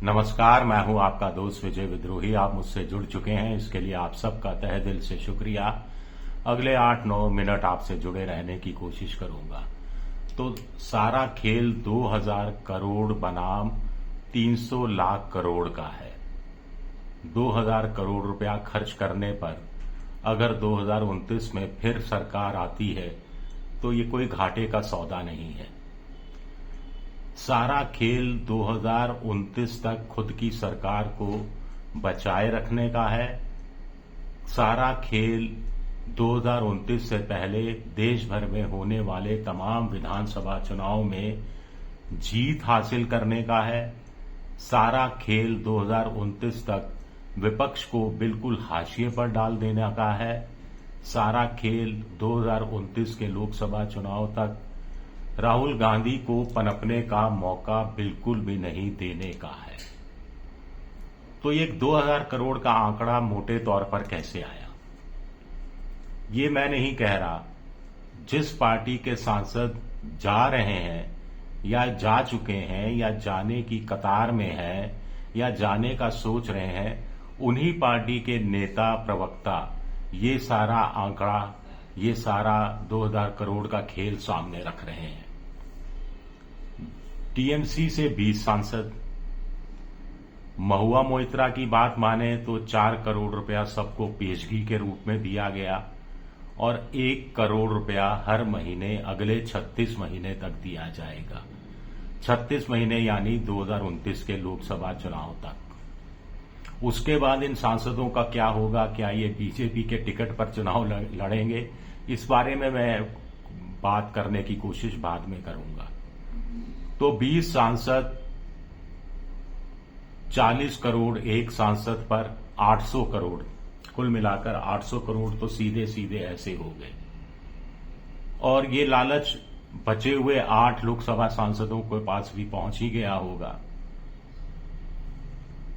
नमस्कार, मैं हूं आपका दोस्त विजय विद्रोही। आप मुझसे जुड़ चुके हैं, इसके लिए आप सबका तहे दिल से शुक्रिया। अगले 8-9 मिनट आपसे जुड़े रहने की कोशिश करूंगा। तो सारा खेल 2000 करोड़ बनाम 300 लाख करोड़ का है। 2000 करोड़ रुपया खर्च करने पर अगर 2029 में फिर सरकार आती है तो ये कोई घाटे का सौदा नहीं है। सारा खेल 2029 तक खुद की सरकार को बचाए रखने का है। सारा खेल 2029 से पहले देश भर में होने वाले तमाम विधानसभा चुनाव में जीत हासिल करने का है। सारा खेल 2029 तक विपक्ष को बिल्कुल हाशिए पर डाल देने का है। सारा खेल 2029 के लोकसभा चुनाव तक राहुल गांधी को पनपने का मौका बिल्कुल भी नहीं देने का है। तो ये 2000 करोड़ का आंकड़ा मोटे तौर पर कैसे आया, ये मैं नहीं कह रहा। जिस पार्टी के सांसद जा रहे हैं या जा चुके हैं या जाने की कतार में हैं या जाने का सोच रहे हैं, उन्हीं पार्टी के नेता प्रवक्ता ये सारा आंकड़ा, ये सारा 2000 करोड़ का खेल सामने रख रहे हैं। टीएमसी से 20 सांसद, महुआ मोइत्रा की बात माने तो 4 करोड़ रुपया सबको पेशगी के रूप में दिया गया और 1 करोड़ रुपया हर महीने अगले 36 महीने तक दिया जाएगा। 36 महीने यानी 2029 के लोकसभा चुनाव तक। उसके बाद इन सांसदों का क्या होगा, क्या ये बीजेपी के टिकट पर चुनाव लड़ेंगे, इस बारे में मैं बात करने की कोशिश बाद में करूंगा। तो 20 सांसद, 40 करोड़ एक सांसद पर 800 करोड़, कुल मिलाकर 800 करोड़ तो सीधे सीधे ऐसे हो गए। और ये लालच बचे हुए 8 लोकसभा सांसदों के पास भी पहुंच ही गया होगा।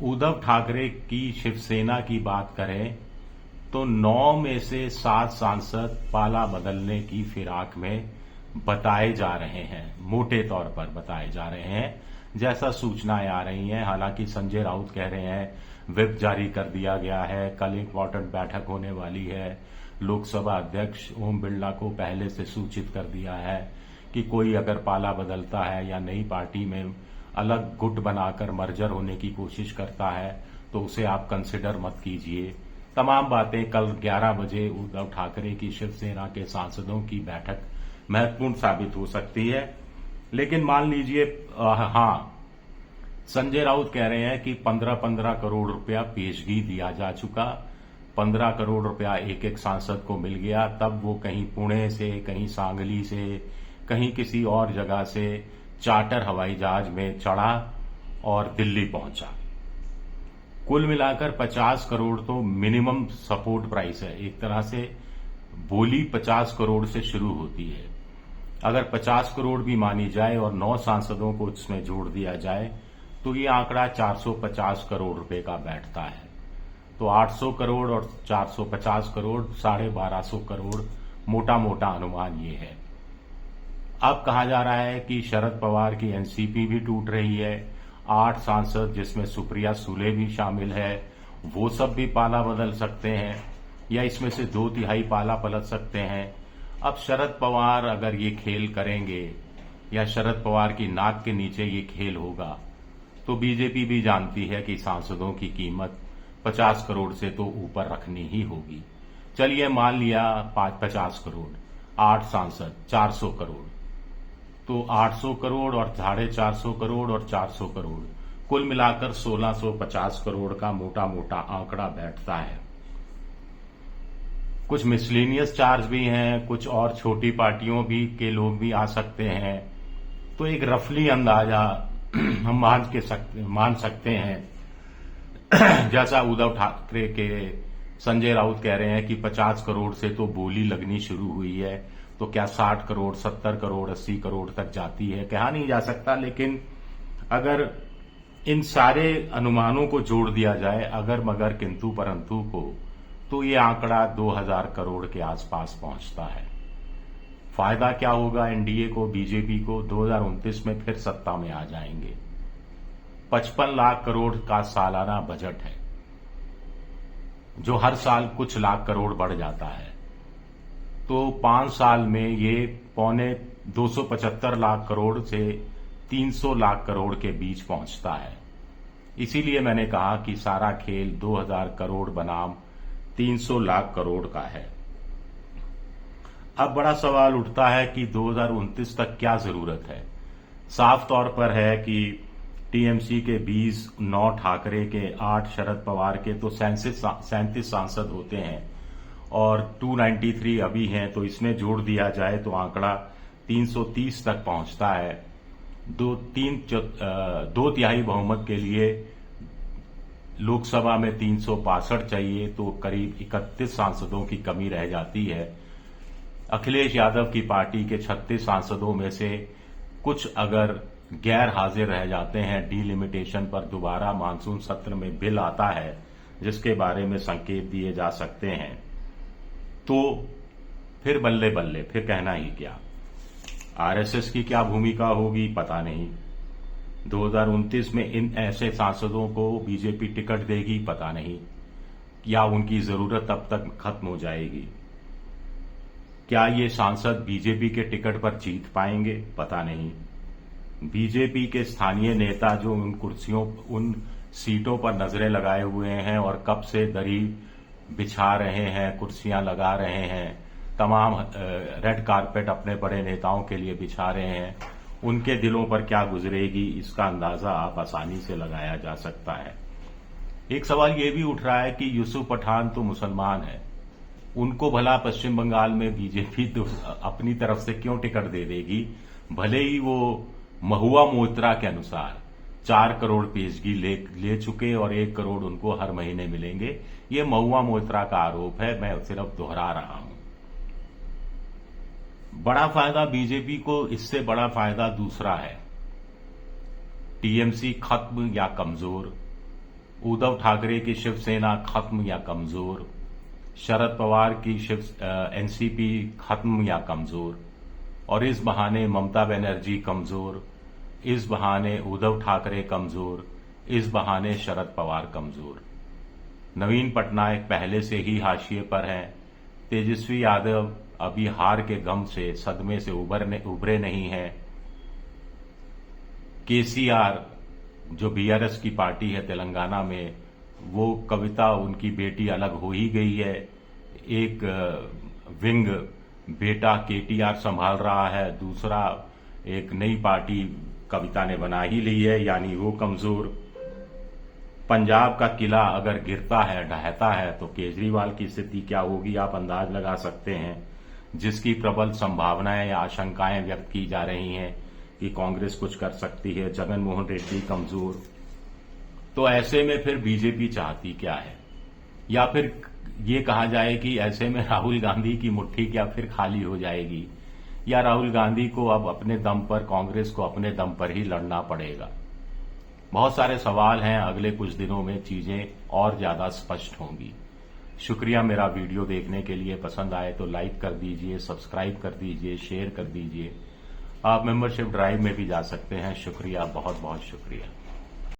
उद्धव ठाकरे की शिवसेना की बात करें तो 9 में से 7 सांसद पाला बदलने की फिराक में बताए जा रहे हैं, मोटे तौर पर बताए जा रहे हैं, जैसा सूचनाएं आ रही हैं। हालांकि संजय राउत कह रहे हैं व्हिप जारी कर दिया गया है, कल इंपॉर्टेंट बैठक होने वाली है, लोकसभा अध्यक्ष ओम बिरला को पहले से सूचित कर दिया है कि कोई अगर पाला बदलता है या नई पार्टी में अलग गुट बनाकर मर्जर होने की कोशिश करता है तो उसे आप कंसिडर मत कीजिए। तमाम बातें कल 11 बजे उद्धव ठाकरे की शिवसेना के सांसदों की बैठक महत्वपूर्ण साबित हो सकती है। लेकिन मान लीजिए, हां, संजय राउत कह रहे हैं कि 15-15 करोड़ रुपया पेशगी दिया जा चुका, 15 करोड़ रुपया एक एक सांसद को मिल गया। तब वो कहीं पुणे से, कहीं सांगली से, कहीं किसी और जगह से चार्टर हवाई जहाज में चढ़ा और दिल्ली पहुंचा। कुल मिलाकर 50 करोड़ तो मिनिमम सपोर्ट प्राइस है। एक तरह से बोली 50 करोड़ से शुरू होती है। अगर 50 करोड़ भी मानी जाए और 9 सांसदों को इसमें जोड़ दिया जाए तो ये आंकड़ा 450 करोड़ रुपए का बैठता है। तो 800 करोड़ और 450 करोड़, 1250 करोड़ मोटा मोटा अनुमान ये है। अब कहा जा रहा है कि शरद पवार की एनसीपी भी टूट रही है। 8 सांसद जिसमें सुप्रिया सुले भी शामिल है, वो सब भी पाला बदल सकते हैं या इसमें से 2/3 पाला पलट सकते हैं। अब शरद पवार अगर ये खेल करेंगे या शरद पवार की नाक के नीचे ये खेल होगा तो बीजेपी भी जानती है कि सांसदों की कीमत 50 करोड़ से तो ऊपर रखनी ही होगी। चलिए मान लिया 50 करोड़, 8 सांसद, 400 करोड़, तो 800 करोड़ और 450 करोड़ और 400 करोड़, कुल मिलाकर 1650 करोड़ का मोटा मोटा आंकड़ा बैठता है। कुछ मिसलेनियस चार्ज भी हैं, कुछ और छोटी पार्टियों भी के लोग भी आ सकते हैं। तो एक रफली अंदाजा हम मान सकते हैं। जैसा उद्धव ठाकरे के संजय राउत कह रहे हैं कि 50 करोड़ से तो बोली लगनी शुरू हुई है, तो क्या 60 करोड़, 70 करोड़, 80 करोड़ तक जाती है, कहा नहीं जा सकता। लेकिन अगर इन सारे अनुमानों को जोड़ दिया जाए, अगर मगर किंतु परंतु को, तो ये आंकड़ा 2000 करोड़ के आसपास पहुंचता है। फायदा क्या होगा एनडीए को, बीजेपी को? 2029 में फिर सत्ता में आ जाएंगे। 55 लाख करोड़ का सालाना बजट है, जो हर साल कुछ लाख करोड़ बढ़ जाता है। तो 5 साल में ये पौने 275 लाख करोड़ से 300 लाख करोड़ के बीच पहुंचता है। इसीलिए मैंने कहा कि सारा खेल 2000 करोड़ बनाम 300 लाख करोड़ का है। अब बड़ा सवाल उठता है कि 2029 तक क्या जरूरत है। साफ तौर पर है कि टीएमसी के 20, 9 ठाकरे के, 8 शरद पवार के तो 37 सांसद होते हैं और 293 अभी हैं, तो इसमें जोड़ दिया जाए तो आंकड़ा 330 तक पहुंचता है। 2 तिहाई बहुमत के लिए लोकसभा में 362 चाहिए, तो करीब 31 सांसदों की कमी रह जाती है। अखिलेश यादव की पार्टी के 36 सांसदों में से कुछ अगर गैर हाजिर रह जाते हैं, डीलिमिटेशन पर दोबारा मानसून सत्र में बिल आता है जिसके बारे में संकेत दिए जा सकते हैं, तो फिर बल्ले बल्ले, फिर कहना ही क्या। आरएसएस की क्या भूमिका होगी पता नहीं। 2029 में इन ऐसे सांसदों को बीजेपी टिकट देगी पता नहीं, या उनकी जरूरत तब तक खत्म हो जाएगी। क्या ये सांसद बीजेपी के टिकट पर जीत पाएंगे पता नहीं। बीजेपी के स्थानीय नेता जो उन कुर्सियों, उन सीटों पर नजरें लगाए हुए हैं और कब से दरी बिछा रहे हैं, कुर्सियां लगा रहे हैं, तमाम रेड कारपेट अपने बड़े नेताओं के लिए बिछा रहे हैं, उनके दिलों पर क्या गुजरेगी इसका अंदाजा आप आसानी से लगाया जा सकता है। एक सवाल ये भी उठ रहा है कि यूसुफ पठान तो मुसलमान है, उनको भला पश्चिम बंगाल में बीजेपी तो अपनी तरफ से क्यों टिकट दे देगी, भले ही वो महुआ मोइत्रा के अनुसार 4 करोड़ पेशगी ले चुके और 1 करोड़ उनको हर महीने मिलेंगे। ये महुआ मोइत्रा का आरोप है, मैं सिर्फ दोहरा रहा हूं। बड़ा फायदा बीजेपी को, इससे बड़ा फायदा दूसरा है। टीएमसी खत्म या कमजोर, उद्धव ठाकरे की शिवसेना खत्म या कमजोर, शरद पवार की एनसीपी खत्म या कमजोर, और इस बहाने ममता बनर्जी कमजोर, इस बहाने उद्धव ठाकरे कमजोर, इस बहाने शरद पवार कमजोर। नवीन पटनायक पहले से ही हाशिए पर हैं। तेजस्वी यादव अभी हार के गम से, सदमे से उभरे नहीं हैं। केसीआर जो बीआरएस की पार्टी है तेलंगाना में, वो कविता उनकी बेटी अलग हो ही गई है। एक विंग बेटा केटीआर संभाल रहा है, दूसरा एक नई पार्टी कविता ने बना ही ली है, यानी वो कमजोर। पंजाब का किला अगर गिरता है, ढहता है, तो केजरीवाल की स्थिति क्या होगी आप अंदाज लगा सकते हैं, जिसकी प्रबल संभावनाएं या आशंकाएं व्यक्त की जा रही हैं कि कांग्रेस कुछ कर सकती है। जगन मोहन रेड्डी कमजोर। तो ऐसे में फिर बीजेपी चाहती क्या है, या फिर ये कहा जाए कि ऐसे में राहुल गांधी की मुट्ठी क्या फिर खाली हो जाएगी, या राहुल गांधी को अब अपने दम पर, कांग्रेस को अपने दम पर ही लड़ना पड़ेगा। बहुत सारे सवाल हैं, अगले कुछ दिनों में चीजें और ज्यादा स्पष्ट होंगी। शुक्रिया मेरा वीडियो देखने के लिए। पसंद आए तो लाइक कर दीजिए, सब्सक्राइब कर दीजिए, शेयर कर दीजिए। आप मेंबरशिप ड्राइव में भी जा सकते हैं। शुक्रिया, बहुत बहुत शुक्रिया।